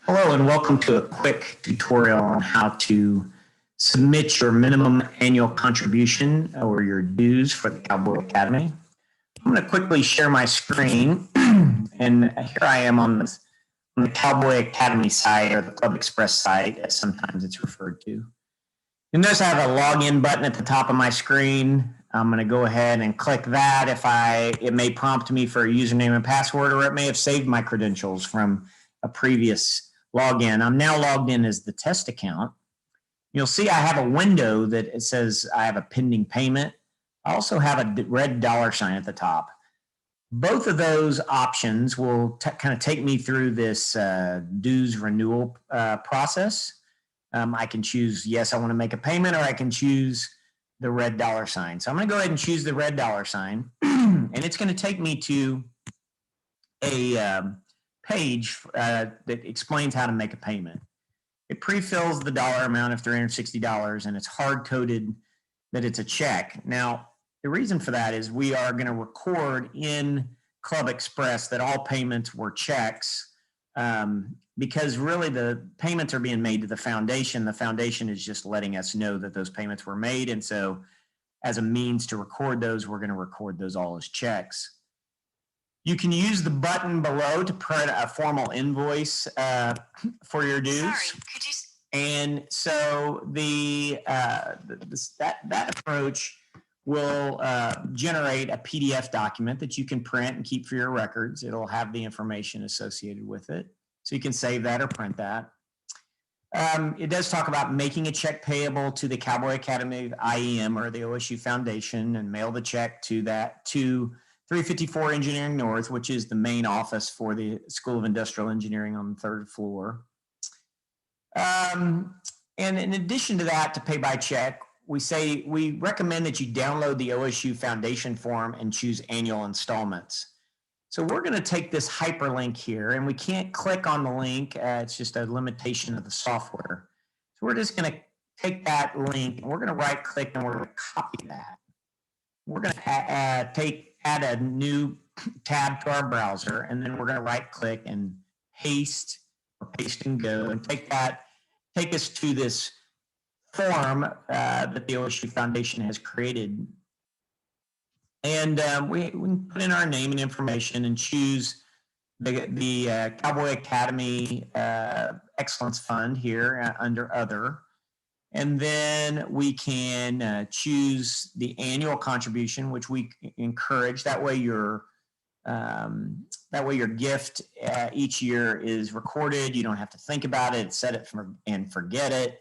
Hello and welcome to a quick tutorial on how to submit your minimum annual contribution or your dues for the Cowboy Academy. I'm going to quickly share my screen and here I am on the Cowboy Academy site, or the Club Express site as sometimes it's referred to. You'll notice I have a login button at the top of my screen. I'm going to go ahead and click that. It may prompt me for a username and password, or it may have saved my credentials from a previous login. I'm now logged in as the test account. You'll see I have a window that it says I have a pending payment. I also have a red $sign at the top. Both of those options will kind of take me through this dues renewal process. I can choose, yes, I want to make a payment, or I can choose the red $sign. So I'm going to go ahead and choose the red $sign, and it's going to take me to a page that explains how to make a payment. It pre-fills the dollar amount of $360, and it's hard-coded that it's a check. Now, the reason for that is we are going to record in Club Express that all payments were checks, because really the payments are being made to the foundation. The foundation is just letting us know that those payments were made, and so as a means to record those, we're going to record those all as checks. You can use the button below to print a formal invoice for your dues. Sorry, could you? And so that approach will generate a PDF document that you can print and keep for your records. It'll have the information associated with it, so you can save that or print that. It does talk about making a check payable to the Cowboy Academy IEM or the OSU Foundation, and mail the check to 354 Engineering North, which is the main office for the School of Industrial Engineering on the third floor. And in addition to that, to pay by check, we recommend that you download the OSU Foundation form and choose annual installments. So we're going to take this hyperlink here, and we can't click on the link. It's just a limitation of the software. So we're just going to take that link, and we're going to right click, and we're going to copy that. We're going to add a new tab to our browser, and then we're going to right click and paste and go, and take us to this form that the OSU Foundation has created. And we can put in our name and information and choose the Cowboy Academy Excellence Fund here under Other. And then we can choose the annual contribution, which we encourage. That way your gift each year is recorded. You don't have to think about it, set it and forget it.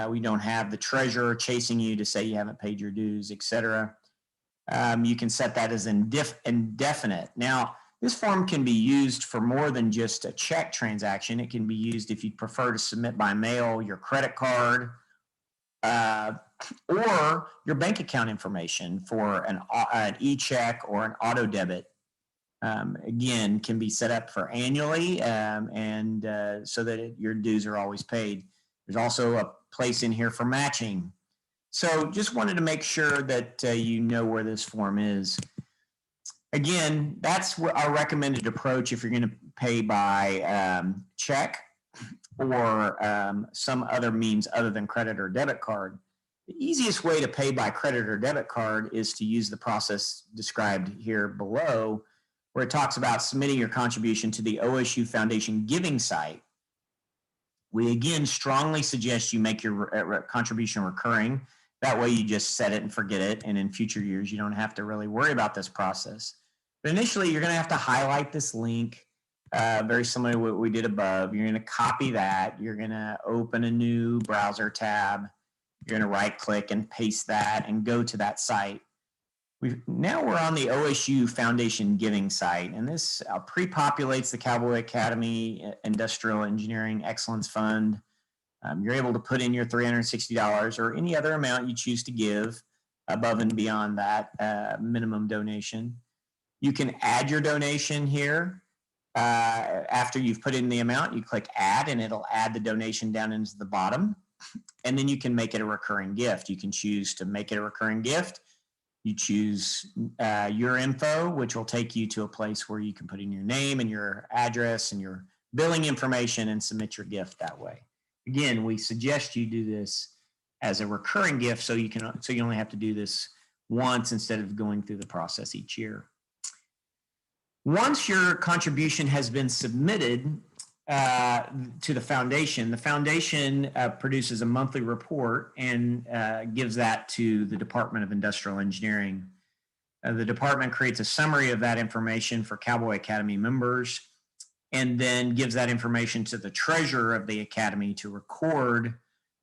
We don't have the treasurer chasing you to say you haven't paid your dues, etc. You can set that as indefinite. Now, this form can be used for more than just a check transaction. It can be used if you prefer to submit by mail your credit card, or your bank account information for an e-check or an auto debit. Again, can be set up for annually, and so that your dues are always paid. There's also a place in here for matching. So just wanted to make sure that you know where this form is. Again, that's our recommended approach if you're going to pay by check or some other means other than credit or debit card. The easiest way to pay by credit or debit card is to use the process described here below, where it talks about submitting your contribution to the OSU Foundation giving site. We again strongly suggest you make your contribution recurring. That way you just set it and forget it, and in future years you don't have to really worry about this process. But initially you're going to have to highlight this link, very similar to what we did above. You're going to copy that. You're going to open a new browser tab. You're going to right click and paste that and go to that site. Now we're on the OSU Foundation giving site, and this pre-populates the Cowboy Academy Industrial Engineering Excellence Fund. You're able to put in your $360 or any other amount you choose to give above and beyond that minimum donation. You can add your donation here. After you've put in the amount, you click add, and it'll add the donation down into the bottom. And then you can make it a recurring gift. You can choose to make it a recurring gift. You choose your info, which will take you to a place where you can put in your name and your address and your billing information and submit your gift that way. Again, we suggest you do this as a recurring gift so you only have to do this once instead of going through the process each year. Once your contribution has been submitted to the foundation produces a monthly report and gives that to the Department of Industrial Engineering. The department creates a summary of that information for Cowboy Academy members and then gives that information to the treasurer of the academy to record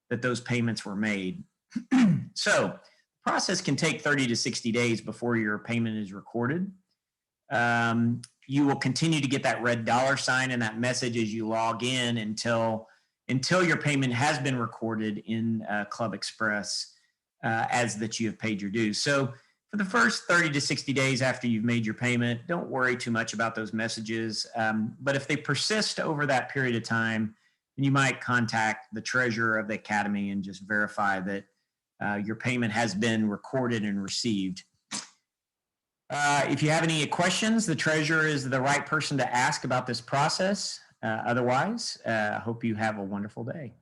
that those payments were made. So the process can take 30 to 60 days before your payment is recorded. You will continue to get that red $ and that message as you log in until your payment has been recorded in Club Express as that you have paid your dues. So for the first 30 to 60 days after you've made your payment, don't worry too much about those messages. But if they persist over that period of time, then you might contact the treasurer of the academy and just verify that your payment has been recorded and received. If you have any questions, the treasurer is the right person to ask about this process. Otherwise, I hope you have a wonderful day.